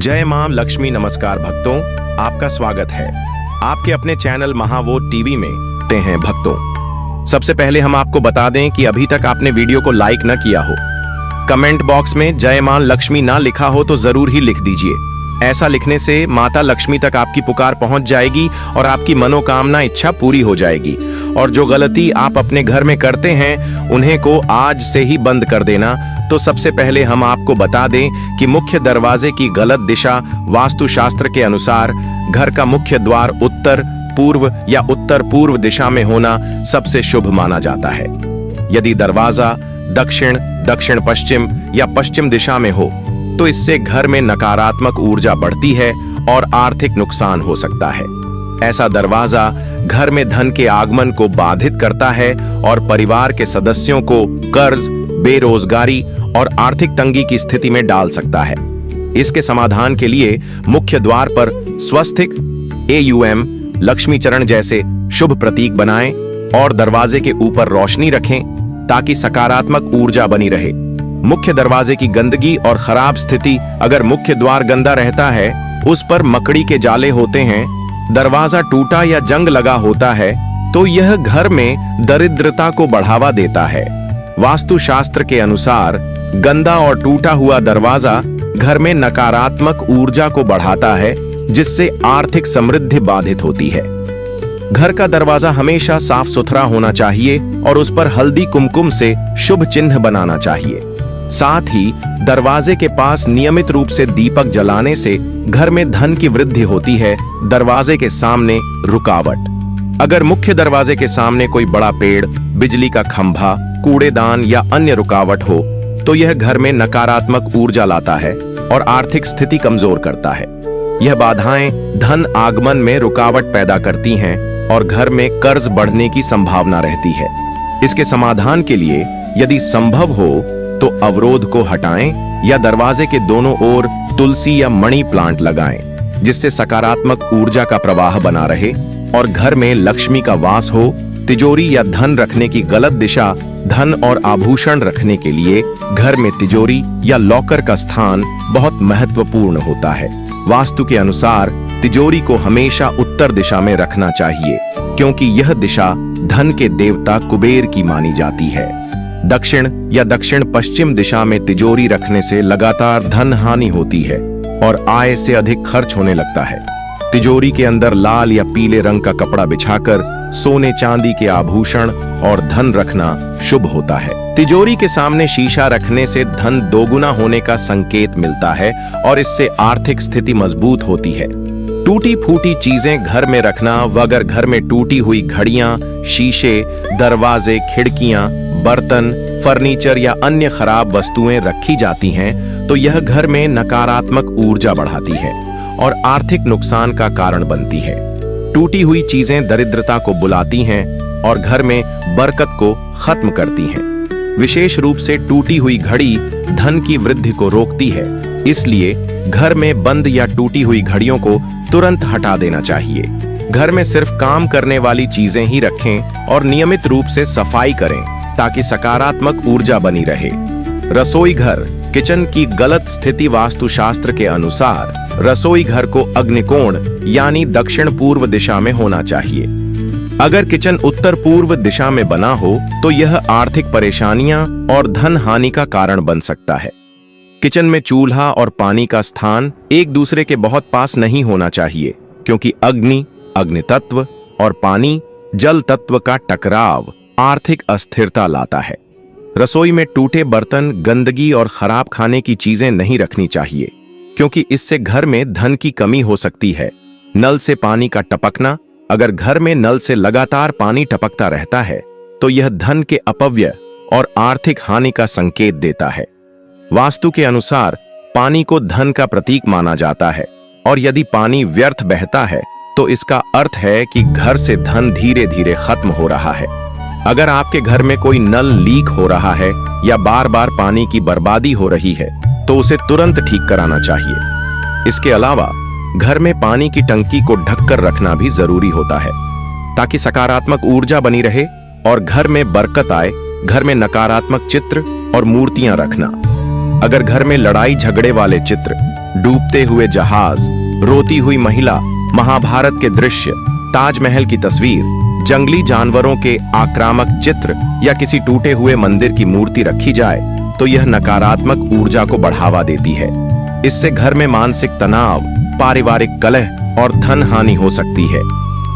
जय मां लक्ष्मी। नमस्कार भक्तों, आपका स्वागत है आपके अपने चैनल महावोट टीवी में। ते हैं भक्तों, सबसे पहले हम आपको बता दें कि अभी तक आपने वीडियो को लाइक न किया हो, कमेंट बॉक्स में जय मां लक्ष्मी ना लिखा हो तो जरूर ही लिख दीजिए। ऐसा लिखने से माता लक्ष्मी तक आपकी पुकार पहुंच जाएगी और आपकी मनोकामना इच्छा पूरी हो जाएगी। और जो गलती आप अपने घर में करते हैं उन्हें को आज से ही बंद कर देना। तो सबसे पहले हम आपको बता दें कि मुख्य दरवाजे की गलत दिशा वास्तुशास्त्र के अनुसार घर का मुख्य द्वार उत्तर पूर्व या उत्तर पूर्व दिशा में होना सबसे शुभ माना जाता है। यदि दरवाजा दक्षिण, दक्षिण पश्चिम या पश्चिम दिशा में हो तो इससे घर में नकारात्मक ऊर्जा बढ़ती है और आर्थिक नुकसान हो सकता है। ऐसा दरवाजा घर में धन के आगमन को बाधित करता है और परिवार के सदस्यों को कर्ज, बेरोजगारी और आर्थिक तंगी की स्थिति में डाल सकता है। इसके समाधान के लिए मुख्य द्वार पर स्वस्तिक, AUM, लक्ष्मी चरण जैसे शुभ प्रतीक बनाएं और दरवाजे के ऊपर रोशनी रखें ताकि सकारात्मक ऊर्जा बनी रहे। मुख्य दरवाजे की गंदगी और खराब स्थिति, अगर मुख्य द्वार गंदा रहता है, उस पर मकड़ी के जाले होते हैं, दरवाजा टूटा या जंग लगा होता है तो यह घर में दरिद्रता को बढ़ावा देता है। वास्तुशास्त्र के अनुसार गंदा और टूटा हुआ दरवाजा घर में नकारात्मक ऊर्जा को बढ़ाता है, जिससे आर्थिक समृद्धि बाधित होती है। घर का दरवाजा हमेशा साफ सुथरा होना चाहिए और उस पर हल्दी कुमकुम से शुभ चिन्ह बनाना चाहिए। साथ ही दरवाजे के पास नियमित रूप से दीपक जलाने से घर में धन की वृद्धि होती है। दरवाजे के सामने रुकावट, अगर मुख्य दरवाजे के सामने कोई बड़ा पेड़, बिजली का खंभा, कूड़ेदान या अन्य रुकावट हो तो यह घर में नकारात्मक ऊर्जा लाता है और आर्थिक स्थिति कमजोर करता है। यह बाधाएं धन आगमन में रुकावट पैदा करती हैं और घर में कर्ज बढ़ने की संभावना रहती है। इसके समाधान के लिए यदि संभव हो तो अवरोध को हटाएं या दरवाजे के दोनों ओर तुलसी या मणि प्लांट लगाएं, जिससे सकारात्मक ऊर्जा का प्रवाह बना रहे और घर में लक्ष्मी का वास हो। तिजोरी या धन रखने की गलत दिशा धन और आभूषण रखने के लिए घर में तिजोरी या लॉकर का स्थान बहुत महत्वपूर्ण होता है। वास्तु के अनुसार तिजोरी को हमेशा उत्तर दिशा में रखना चाहिए, क्योंकि यह दिशा धन के देवता कुबेर की मानी जाती है। दक्षिण या दक्षिण पश्चिम दिशा में तिजोरी रखने से लगातार धन हानि होती है और आय से अधिक खर्च होने लगता है। तिजोरी के अंदर लाल या पीले रंग का कपड़ा बिछाकर सोने चांदी के आभूषण और धन रखना शुभ होता है। तिजोरी के सामने शीशा रखने से धन दोगुना होने का संकेत मिलता है और इससे आर्थिक स्थिति मजबूत होती है। टूटी फूटी चीजें घर में रखना व अगर घर में टूटी हुई घड़ियां, शीशे, दरवाजे, खिड़कियां, बर्तन, फर्नीचर या अन्य खराब वस्तुएं रखी जाती हैं तो यह घर में नकारात्मक ऊर्जा बढ़ाती है और आर्थिक नुकसान का कारण बनती है। टूटी हुई चीजें दरिद्रता को बुलाती हैं और घर में बरकत को खत्म करती हैं। विशेष रूप से टूटी हुई घड़ी धन की वृद्धि को रोकती है, इसलिए घर में बंद या टूटी हुई घड़ियों को तुरंत हटा देना चाहिए। घर में सिर्फ काम करने वाली चीजें ही रखें और नियमित रूप से सफाई करें ताकि सकारात्मक ऊर्जा बनी रहे। रसोई घर, किचन की गलत स्थिति वास्तुशास्त्र के अनुसार रसोई घर को अग्निकोण यानी दक्षिण पूर्व दिशा में होना चाहिए। अगर किचन उत्तर पूर्व दिशा में बना हो तो यह आर्थिक परेशानियां और धन हानि का कारण बन सकता है। किचन में चूल्हा और पानी का स्थान एक दूसरे के बहुत पास नहीं होना चाहिए, क्योंकि अग्नि, अग्नि तत्व और पानी, जल तत्व का टकराव आर्थिक अस्थिरता लाता है। रसोई में टूटे बर्तन, गंदगी और खराब खाने की चीजें नहीं रखनी चाहिए, क्योंकि इससे घर में धन की कमी हो सकती है। नल से पानी का टपकना, अगर घर में नल से लगातार पानी टपकता रहता है तो यह धन के अपव्यय और आर्थिक हानि का संकेत देता है। वास्तु के अनुसार पानी को धन का प्रतीक माना जाता है और यदि पानी व्यर्थ बहता है तो इसका अर्थ है कि घर से धन धीरे धीरे खत्म हो रहा है। अगर आपके घर में कोई नल लीक हो रहा है या बार बार पानी की बर्बादी हो रही है तो उसे तुरंत ठीक कराना चाहिए। इसके अलावा घर में पानी की टंकी को ढककर रखना भी जरूरी होता है ताकि सकारात्मक ऊर्जा बनी रहे और घर में बरकत आए। घर में नकारात्मक चित्र और मूर्तियां रखना, अगर घर में लड़ाई झगड़े वाले चित्र, डूबते हुए जहाज, रोती हुई महिला, महाभारत के दृश्य, ताजमहल की तस्वीर, जंगली जानवरों के आक्रामक चित्र या किसी टूटे हुए मंदिर की मूर्ति रखी जाए तो यह नकारात्मक ऊर्जा को बढ़ावा देती है। इससे घर में मानसिक तनाव, पारिवारिक कलह और धन हानि हो सकती है।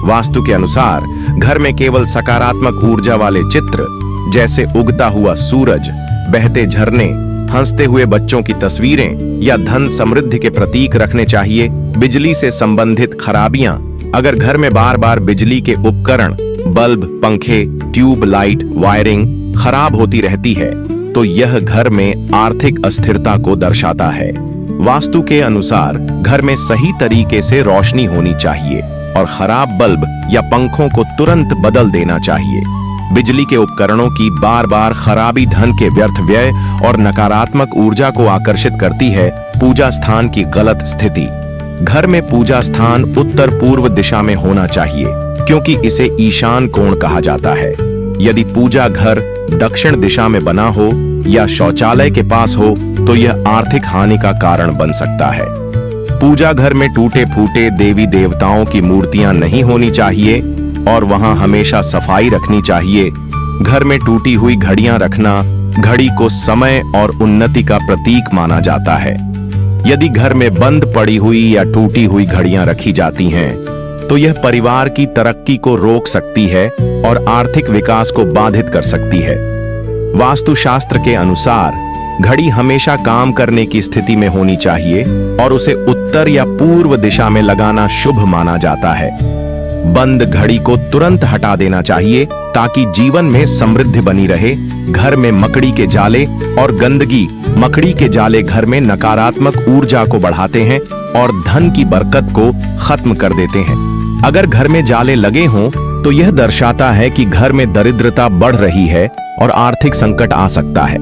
वास्तु के अनुसार घर में केवल सकारात्मक ऊर्जा वाले चित्र जैसे उगता हुआ सूरज, बहते झरने, हंसते हुए बच्चों की तस्वीरें या धन समृद्धि के प्रतीक रखने चाहिए। बिजली से संबंधित खराबियां, अगर घर में बार बार बिजली के उपकरण, बल्ब, पंखे, ट्यूब लाइट, वायरिंग खराब होती रहती है तो यह घर में आर्थिक अस्थिरता को दर्शाता है। वास्तु के अनुसार घर में सही तरीके से रोशनी होनी चाहिए और खराब बल्ब या पंखों को तुरंत बदल देना चाहिए। बिजली के उपकरणों की बार बार खराबी धन के व्यर्थ व्यय और नकारात्मक ऊर्जा को आकर्षित करती है। पूजा स्थान की गलत स्थिति, घर में पूजा स्थान उत्तर पूर्व दिशा में होना चाहिए क्योंकि इसे ईशान कोण कहा जाता है। यदि पूजा घर दक्षिण दिशा में बना हो या शौचालय के पास हो तो यह आर्थिक हानि का कारण बन सकता है। पूजा घर में टूटे फूटे देवी देवताओं की मूर्तियां नहीं होनी चाहिए और वहां हमेशा सफाई रखनी चाहिए। घर में टूटी हुई घड़ियां रखना घड़ी को समय और उन्नति का प्रतीक माना जाता है। यदि घर में बंद पड़ी हुई या टूटी हुई घड़ियां रखी जाती हैं तो यह परिवार की तरक्की को रोक सकती है और आर्थिक विकास को बाधित कर सकती है। वास्तुशास्त्र के अनुसार घड़ी हमेशा काम करने की स्थिति में होनी चाहिए और उसे उत्तर या पूर्व दिशा में लगाना शुभ माना जाता है। बंद घड़ी को तुरंत हटा देना चाहिए ताकि जीवन में समृद्धि बनी रहे। घर में मकड़ी के जाले और गंदगी, मकड़ी के जाले घर में नकारात्मक ऊर्जा को बढ़ाते हैं और धन की बरकत को खत्म कर देते हैं। अगर घर में जाले लगे हों तो यह दर्शाता है कि घर में दरिद्रता बढ़ रही है और आर्थिक संकट आ सकता है।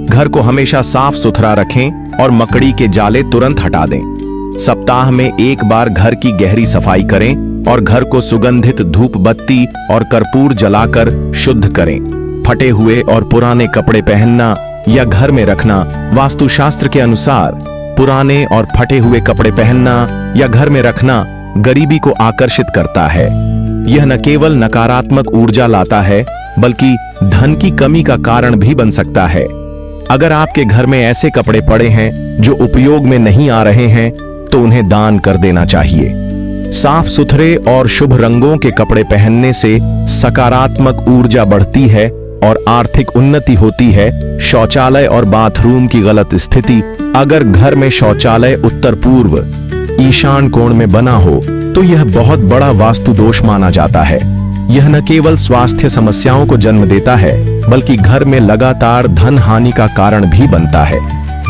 घर को हमेशा साफ सुथरा रखें और मकड़ी के जाले तुरंत हटा दें। सप्ताह में एक बार घर की गहरी सफाई करें और घर को सुगंधित धूप बत्ती और कर्पूर जलाकर शुद्ध करें। फटे हुए और पुराने कपड़े पहनना या घर में रखना, वास्तुशास्त्र के अनुसार पुराने और फटे हुए कपड़े पहनना या घर में रखना गरीबी को आकर्षित करता है। यह न केवल नकारात्मक ऊर्जा लाता है बल्कि धन की कमी का कारण भी बन सकता है। अगर आपके घर में ऐसे कपड़े पड़े हैं जो उपयोग में नहीं आ रहे हैं तो उन्हें दान कर देना चाहिए। साफ सुथरे और शुभ रंगों के कपड़े पहनने से सकारात्मक ऊर्जा बढ़ती है और आर्थिक उन्नति होती है। शौचालय और बाथरूम की गलत स्थिति, अगर घर में शौचालय उत्तर पूर्व ईशान कोण में बना हो तो यह बहुत बड़ा वास्तु दोष माना जाता है। यह न केवल स्वास्थ्य समस्याओं को जन्म देता है बल्कि घर में लगातार धन हानि का कारण भी बनता है।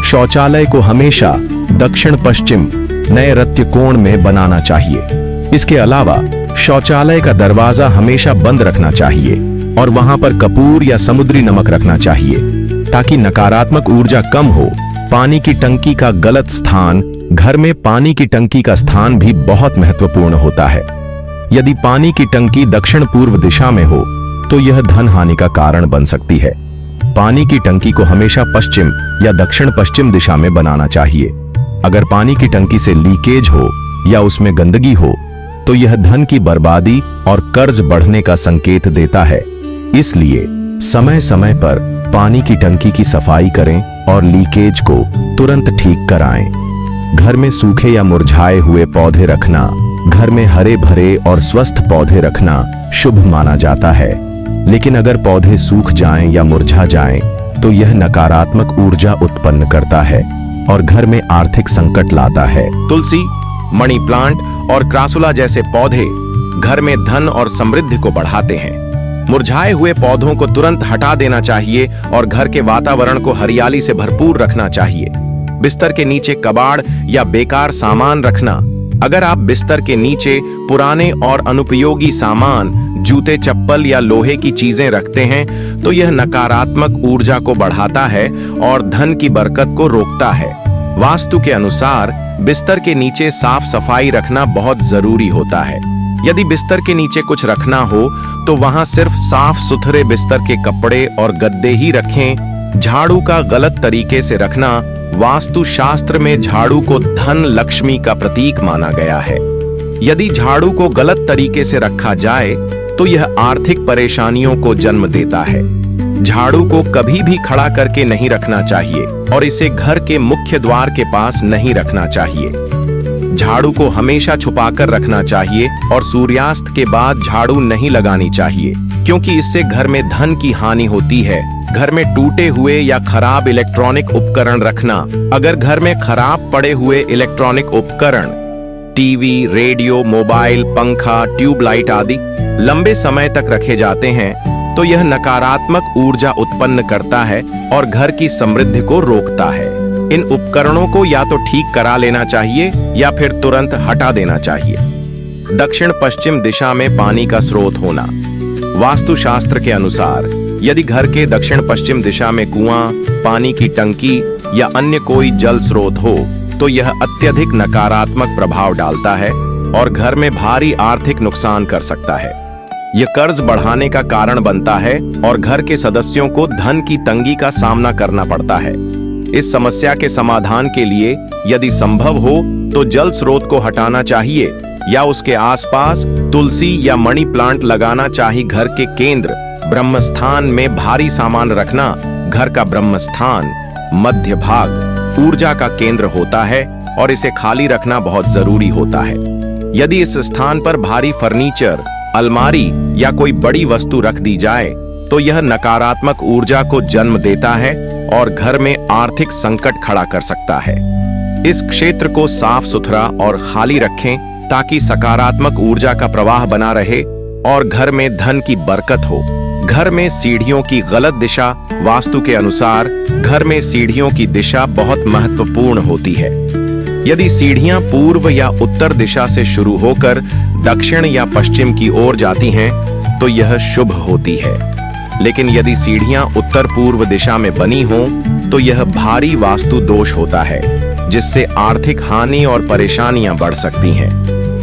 शौचालय को हमेशा दक्षिण पश्चिम नैऋत्य कोण में बनाना चाहिए। इसके अलावा शौचालय का दरवाजा हमेशा बंद रखना चाहिए और वहां पर कपूर या समुद्री नमक रखना चाहिए ताकि नकारात्मक ऊर्जा कम हो। पानी की टंकी का गलत स्थान, घर में पानी की टंकी का स्थान भी बहुत महत्वपूर्ण होता है। यदि पानी की टंकी दक्षिण पूर्व दिशा में हो तो यह धन हानि का कारण बन सकती है। पानी की टंकी को हमेशा पश्चिम या दक्षिण पश्चिम दिशा में बनाना चाहिए। अगर पानी की टंकी से लीकेज हो या उसमें गंदगी हो तो यह धन की बर्बादी और कर्ज बढ़ने का संकेत देता है। इसलिए समय समय पर पानी की टंकी की सफाई करें और लीकेज को तुरंत ठीक कराएं। घर में सूखे या मुरझाए हुए पौधे रखना, घर में हरे भरे और स्वस्थ पौधे रखना शुभ माना जाता है, लेकिन अगर पौधे सूख जाएं या मुरझा जाएं तो यह नकारात्मक ऊर्जा उत्पन्न करता है और घर में आर्थिक संकट लाता है। तुलसी, मनी प्लांट और क्रासुला जैसे पौधे घर में धन और समृद्धि को बढ़ाते हैं। मुरझाए हुए पौधों को तुरंत हटा देना चाहिए और घर के वातावरण को हरियाली से भरपूर रखना चाहिए। बिस्तर के नीचे कबाड़ या बेकार सामान रखना, अगर आप बिस्तर के नीचे पुराने और अनुपयोगी सामान, जूते, चप्पल या लोहे की चीजें रखते हैं तो यह नकारात्मक ऊर्जा को बढ़ाता है और धन की बरकत को रोकता है। वास्तु के अनुसार बिस्तर के नीचे साफ सफाई रखना बहुत जरूरी होता है। यदि बिस्तर के नीचे कुछ रखना हो तो वहां सिर्फ साफ सुथरे बिस्तर के कपड़े और गद्दे ही रखें। झाड़ू का गलत तरीके से रखना वास्तु शास्त्र में झाड़ू को धन लक्ष्मी का प्रतीक माना गया है। यदि झाड़ू को गलत तरीके से रखा जाए तो यह आर्थिक परेशानियों को जन्म देता है। झाड़ू को कभी भी खड़ा करके नहीं रखना चाहिए और इसे घर के मुख्य द्वार के पास नहीं रखना चाहिए। झाड़ू को हमेशा छुपाकर रखना चाहिए और सूर्यास्त के बाद झाड़ू नहीं लगानी चाहिए, क्योंकि इससे घर में धन की हानि होती है। घर में टूटे हुए या खराब इलेक्ट्रॉनिक उपकरण रखना। अगर घर में खराब पड़े हुए इलेक्ट्रॉनिक उपकरण, टीवी, रेडियो, मोबाइल, पंखा, ट्यूबलाइट आदि लंबे समय तक रखे जाते हैं तो यह नकारात्मक ऊर्जा उत्पन्न करता है और घर की समृद्धि को रोकता है। इन उपकरणों को या तो ठीक करा लेना चाहिए या फिर तुरंत हटा देना चाहिए। दक्षिण पश्चिम दिशा में पानी का स्रोत होना। वास्तुशास्त्र के अनुसार यदि घर के दक्षिण पश्चिम दिशा में कुआं, पानी की टंकी या अन्य कोई जल स्रोत हो तो यह अत्यधिक नकारात्मक प्रभाव डालता है और घर में भारी आर्थिक नुकसान कर सकता है। यह कर्ज बढ़ाने का कारण बनता है और घर के सदस्यों को धन की तंगी का सामना करना पड़ता है। इस समस्या के समाधान के लिए यदि संभव हो तो जल स्रोत को हटाना चाहिए या उसके आसपास तुलसी या मनी प्लांट लगाना चाहिए। घर के केंद्र ब्रह्मस्थान में भारी सामान रखना। घर का ब्रह्मस्थान मध्य भाग ऊर्जा का केंद्र होता है और इसे खाली रखना बहुत जरूरी होता है। यदि इस स्थान पर भारी फर्नीचर, अलमारी या कोई बड़ी वस्तु रख दी जाए तो यह नकारात्मक ऊर्जा को जन्म देता है और घर में आर्थिक संकट खड़ा कर सकता है। इस क्षेत्र को साफ सुथरा और खाली रखें ताकि सकारात्मक ऊर्जा का प्रवाह बना रहे और घर में धन की बरकत हो। घर में सीढ़ियों की गलत दिशा। वास्तु के अनुसार घर में सीढ़ियों की दिशा बहुत महत्वपूर्ण होती है। यदि सीढ़ियां पूर्व या उत्तर दिशा से शुरू होकर दक्षिण या पश्चिम की ओर जाती हैं तो यह शुभ होती है, लेकिन यदि सीढ़ियां उत्तर पूर्व दिशा में बनी हों तो यह भारी वास्तु दोष होता है, जिससे आर्थिक हानि और परेशानियां बढ़ सकती हैं।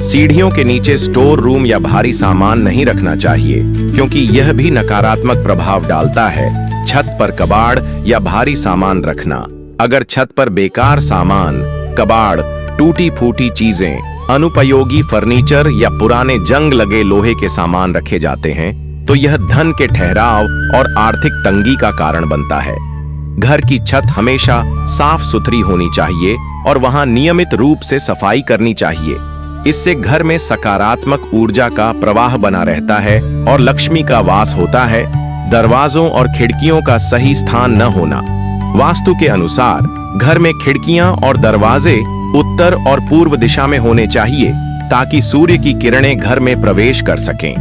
सीढ़ियों के नीचे स्टोर रूम या भारी सामान नहीं रखना चाहिए, क्योंकि यह भी नकारात्मक प्रभाव डालता है। छत पर कबाड़ या भारी सामान रखना। अगर छत पर बेकार सामान, कबाड़, टूटी फूटी चीजें, अनुपयोगी फर्नीचर या पुराने जंग लगे लोहे के सामान रखे जाते हैं तो यह धन के ठहराव और आर्थिक तंगी का कारण बनता है। घर की छत हमेशा साफ सुथरी होनी चाहिए और वहां नियमित रूप से सफाई करनी चाहिए। इससे घर में सकारात्मक ऊर्जा का प्रवाह बना रहता है और लक्ष्मी का वास होता है। दरवाजों और खिड़कियों का सही स्थान न होना। वास्तु के अनुसार घर में खिड़कियां और दरवाजे उत्तर और पूर्व दिशा में होने चाहिए ताकि सूर्य की किरणें घर में प्रवेश कर सकें।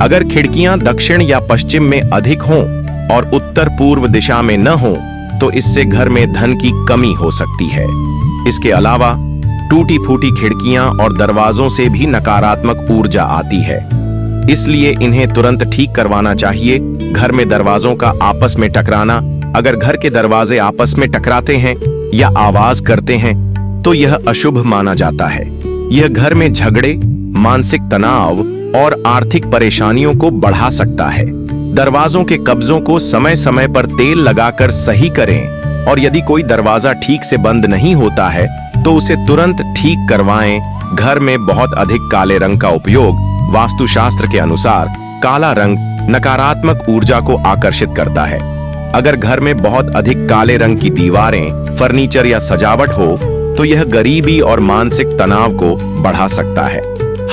अगर खिड़कियां दक्षिण या पश्चिम में अधिक हों और उत्तर पूर्व दिशा में न हों तो इससे घर में धन की कमी हो सकती है। इसके अलावा टूटी फूटी खिड़कियां और दरवाजों से भी नकारात्मक ऊर्जा आती है, इसलिए इन्हें तुरंत ठीक करवाना चाहिए। घर में दरवाजों का आपस में टकराना। अगर घर के दरवाजे आपस में टकराते हैं या आवाज करते हैं तो यह अशुभ माना जाता है। यह घर में झगड़े, मानसिक तनाव और आर्थिक परेशानियों को बढ़ा सकता है। दरवाजों के कब्जों को समय समय पर तेल लगाकर सही करें और यदि कोई दरवाजा ठीक से बंद नहीं होता है तो उसे तुरंत ठीक करवाएं। घर में बहुत अधिक काले रंग का उपयोग। वास्तुशास्त्र के अनुसार काला रंग नकारात्मक ऊर्जा को आकर्षित करता है। अगर घर में बहुत अधिक काले रंग की दीवारें, फर्नीचर या सजावट हो तो यह गरीबी और मानसिक तनाव को बढ़ा सकता है।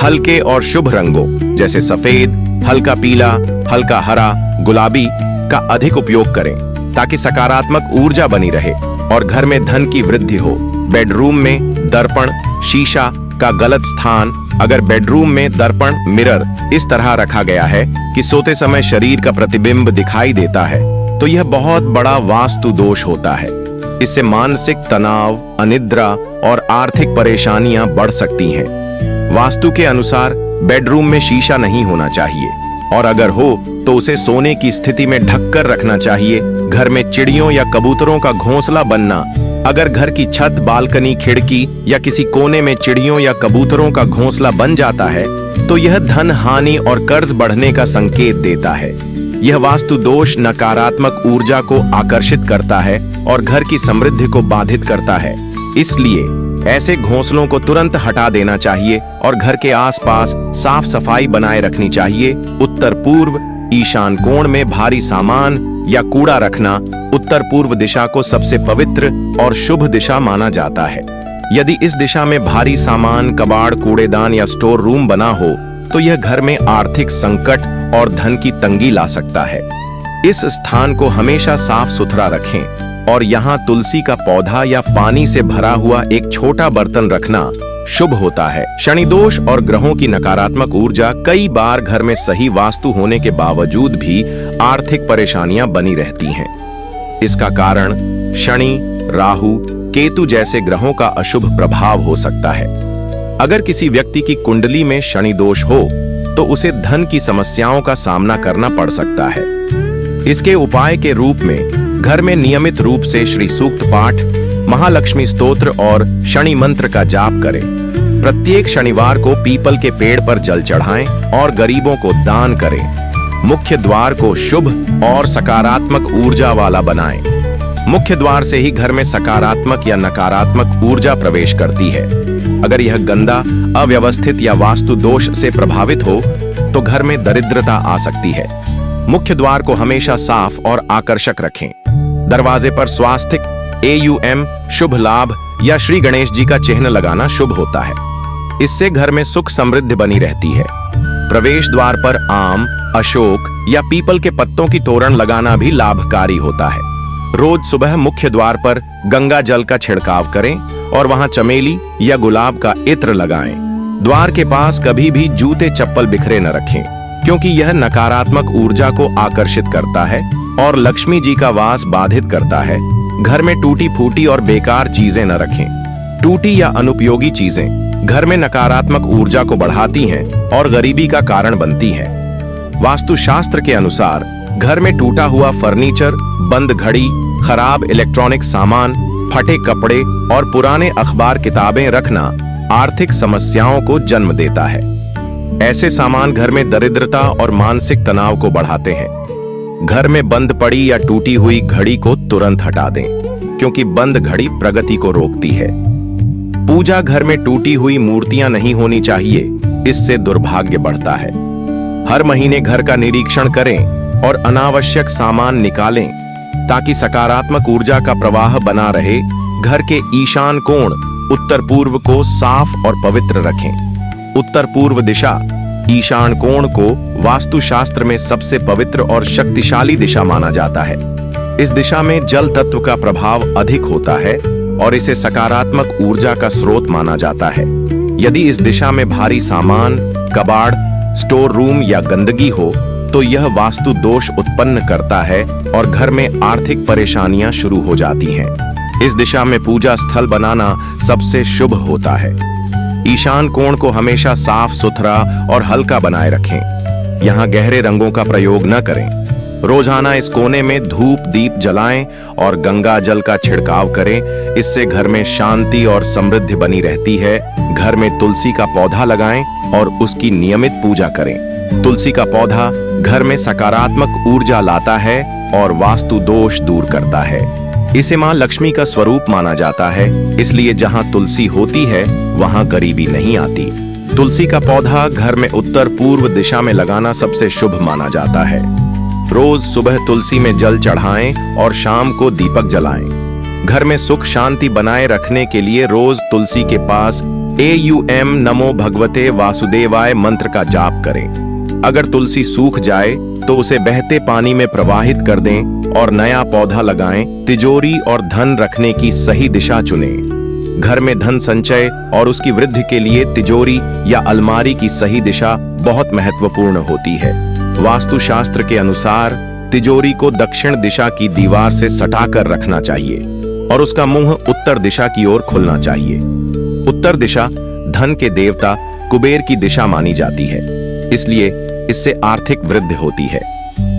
हल्के और शुभ रंगों जैसे सफेद, हल्का पीला, हल्का हरा, गुलाबी का अधिक उपयोग करें ताकि सकारात्मक ऊर्जा बनी रहे और घर में धन की वृद्धि हो। बेडरूम में दर्पण, शीशा का गलत स्थान। अगर बेडरूम में दर्पण, मिरर इस तरह रखा गया है कि सोते समय शरीर का प्रतिबिंब दिखाई देता है तो यह बहुत बड़ा वास्तु दोष होता है। इससे मानसिक तनाव, अनिद्रा और आर्थिक परेशानियां बढ़ सकती हैं। वास्तु के अनुसार बेडरूम में शीशा नहीं होना चाहिए और अगर हो तो उसे सोने की स्थिति में ढककर रखना चाहिए। घर में चिड़ियों या कबूतरों का घोंसला बनना। अगर घर की छत, बालकनी, खिड़की या किसी कोने में चिड़ियों या कबूतरों का घोंसला बन जाता है तो यह धन हानि और कर्ज बढ़ने का संकेत देता है। यह वास्तु दोष नकारात्मक ऊर्जा को आकर्षित करता है और घर की समृद्धि को बाधित करता है। इसलिए ऐसे घोंसलों को तुरंत हटा देना चाहिए और घर के आसपास साफ सफाई बनाए रखनी चाहिए। उत्तर पूर्व ईशान कोण में भारी सामान या कूड़ा रखना उत्तर पूर्व दिशा को सबसे पवित्र और शुभ दिशा माना जाता है। यदि इस दिशा में भारी सामान, कबाड़, कूड़ेदान या स्टोर रूम बना हो तो यह घर में आर्थिक संकट और धन की तंगी ला सकता है। इस स्थान को हमेशा साफ सुथरा रखें और यहाँ तुलसी का पौधा या पानी से भरा हुआ एक छोटा बर्तन रखना शुभ होता है। शनि दोष और ग्रहों की नकारात्मक ऊर्जा कई बार घर में सही वास्तु होने के बावजूद भी आर्थिक परेशानियां बनी रहती हैं। इसका कारण शनि, राहु, केतु जैसे ग्रहों का अशुभ प्रभाव हो सकता है। अगर किसी व्यक्ति की कुंडली में शनि दोष हो तो उसे धन की समस्याओं का सामना करना पड़ सकता है। इसके उपाय के रूप में घर में नियमित रूप से श्री सूक्त पाठ, महालक्ष्मी स्तोत्र और शनि मंत्र का जाप करें। प्रत्येक शनिवार को पीपल के पेड़ पर जल चढ़ाएं और गरीबों को दान करें। मुख्य द्वार को शुभ और सकारात्मक ऊर्जा वाला बनाएं। मुख्य द्वार से ही घर में सकारात्मक या नकारात्मक ऊर्जा प्रवेश करती है। अगर यह गंदा, अव्यवस्थित या वास्तु दोष से प्रभावित हो तो घर में दरिद्रता आ सकती है। मुख्य द्वार को हमेशा साफ और आकर्षक रखें। दरवाजे पर स्वास्तिक, AUM, शुभ लाभ या श्री गणेश जी का चिन्ह लगाना शुभ होता है। इससे घर में सुख समृद्धि बनी रहती है। प्रवेश द्वार पर आम, अशोक या पीपल के पत्तों की तोरण लगाना भी लाभकारी होता है। रोज सुबह मुख्य द्वार पर गंगा जल का छिड़काव करें और वहां चमेली या गुलाब का इत्र लगाएं। द्वार के पास कभी भी जूते चप्पल बिखरे न रखें, क्योंकि यह नकारात्मक ऊर्जा को आकर्षित करता है और लक्ष्मी जी का वास बाधित करता है। घर में टूटी फूटी और बेकार चीजें न रखें। टूटी या अनुपयोगी चीजें घर में नकारात्मक ऊर्जा को बढ़ाती हैं और गरीबी का कारण बनती हैं। वास्तुशास्त्र के अनुसार घर में टूटा हुआ फर्नीचर, बंद घड़ी, खराब इलेक्ट्रॉनिक सामान, फटे कपड़े और पुराने अखबार किताबें रखना आर्थिक समस्याओं को जन्म देता है। ऐसे सामान घर में दरिद्रता और मानसिक तनाव को बढ़ाते हैं। घर में बंद पड़ी या टूटी हुई घड़ी को तुरंत हटा दें, क्योंकि बंद घड़ी प्रगति को रोकती है। पूजा घर में टूटी हुई मूर्तियां नहीं होनी चाहिए, इससे दुर्भाग्य बढ़ता है। हर महीने घर का निरीक्षण करें और अनावश्यक सामान निकालें ताकि सकारात्मक ऊर्जा का प्रवाह बना रहे। घर के ईशान कोण उत्तर पूर्व को साफ और पवित्र रखें। उत्तर पूर्व दिशा ईशान कोण को वास्तुशास्त्र में सबसे पवित्र और शक्तिशाली दिशा माना जाता है। इस दिशा में जल तत्व का प्रभाव अधिक होता है और इसे सकारात्मक ऊर्जा का स्रोत माना जाता है। यदि इस दिशा में भारी सामान, कबाड़, स्टोर रूम या गंदगी हो तो यह वास्तु दोष उत्पन्न करता है और घर में आर्थिक परेशानियां शुरू हो जाती हैं। इस दिशा में पूजा स्थल बनाना सबसे शुभ होता है। ईशान कोण को हमेशा साफ सुथरा और हल्का बनाए रखें। यहाँ गहरे रंगों का प्रयोग न करें। रोजाना इस कोने में धूप दीप जलाएं और गंगा जल का छिड़काव करें। इससे घर में शांति और समृद्धि बनी रहती है। घर में तुलसी का पौधा लगाएं और उसकी नियमित पूजा करें। तुलसी का पौधा घर में सकारात्मक ऊर्जा लाता है और वास्तु दोष दूर करता है। इसे मां लक्ष्मी का स्वरूप माना जाता है, इसलिए जहां तुलसी होती है वहां गरीबी नहीं आती। तुलसी का पौधा घर में उत्तर पूर्व दिशा में लगाना सबसे शुभ माना जाता है। रोज सुबह तुलसी में जल चढ़ाएं और शाम को दीपक जलाएं। घर में सुख शांति बनाए रखने के लिए रोज तुलसी के पास AUM नमो भगवते वासुदेवाय मंत्र का जाप करें। अगर तुलसी सूख जाए तो उसे बहते पानी में प्रवाहित कर दें और नया पौधा लगाएं। तिजोरी और धन रखने की सही दिशा चुनें। घर में धन संचय और उसकी वृद्धि के लिए तिजोरी या अलमारी की सही दिशा बहुत महत्वपूर्ण होती है। वास्तुशास्त्र के अनुसार तिजोरी को दक्षिण दिशा की दीवार से सटाकर रखना चाहिए और उसका मुंह उत्तर दिशा की ओर खुलना चाहिए। उत्तर दिशा धन के देवता कुबेर की दिशा मानी जाती है, इसलिए इससे आर्थिक वृद्धि होती है।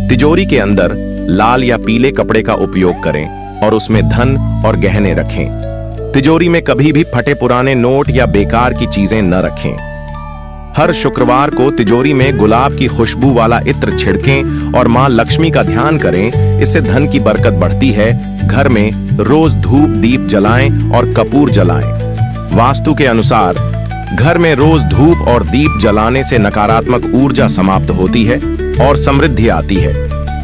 तिजोरी के अंदर लाल या पीले कपड़े का उपयोग करें और उसमें धन और गहने रखें। तिजोरी में कभी भी फटे पुराने नोट या बेकार की चीजें न रखें। हर शुक्रवार को तिजोरी में गुलाब की खुशबू वाला इत्र छिड़कें और मां लक्ष्मी का ध्यान करें। इससे धन की बरकत बढ़ती है। घर में रोज धूप दीप जलाएं और कपूर जलाएं। वास्तु के अनुसार घर में रोज धूप और दीप जलाने से नकारात्मक ऊर्जा समाप्त होती है और समृद्धि आती है।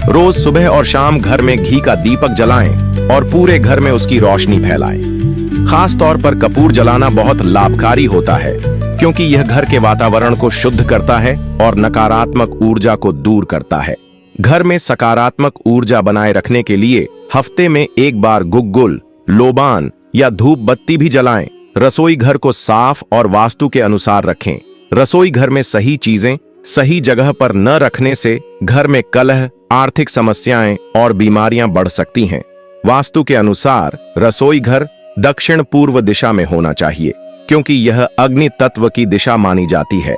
रोज सुबह और शाम घर में घी का दीपक जलाएं और पूरे घर में उसकी रोशनी फैलाएं। खास तौर पर कपूर जलाना बहुत लाभकारी होता है, क्योंकि यह घर के वातावरण को शुद्ध करता है और नकारात्मक ऊर्जा को दूर करता है। घर में सकारात्मक ऊर्जा बनाए रखने के लिए हफ्ते में एक बार गुग्गुल, लोबान या धूप बत्ती भी जलाएं। रसोई घर को साफ और वास्तु के अनुसार रखें। रसोई घर में सही चीजें सही जगह पर न रखने से घर में कलह, आर्थिक समस्याएं और बीमारियां बढ़ सकती हैं। वास्तु के अनुसार रसोई घर दक्षिण पूर्व दिशा में होना चाहिए, क्योंकि यह अग्नि तत्व की दिशा मानी जाती है।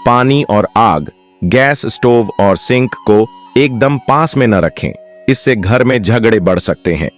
पानी और आग, गैस स्टोव और सिंक को एकदम पास में न रखें, इससे घर में झगड़े बढ़ सकते हैं।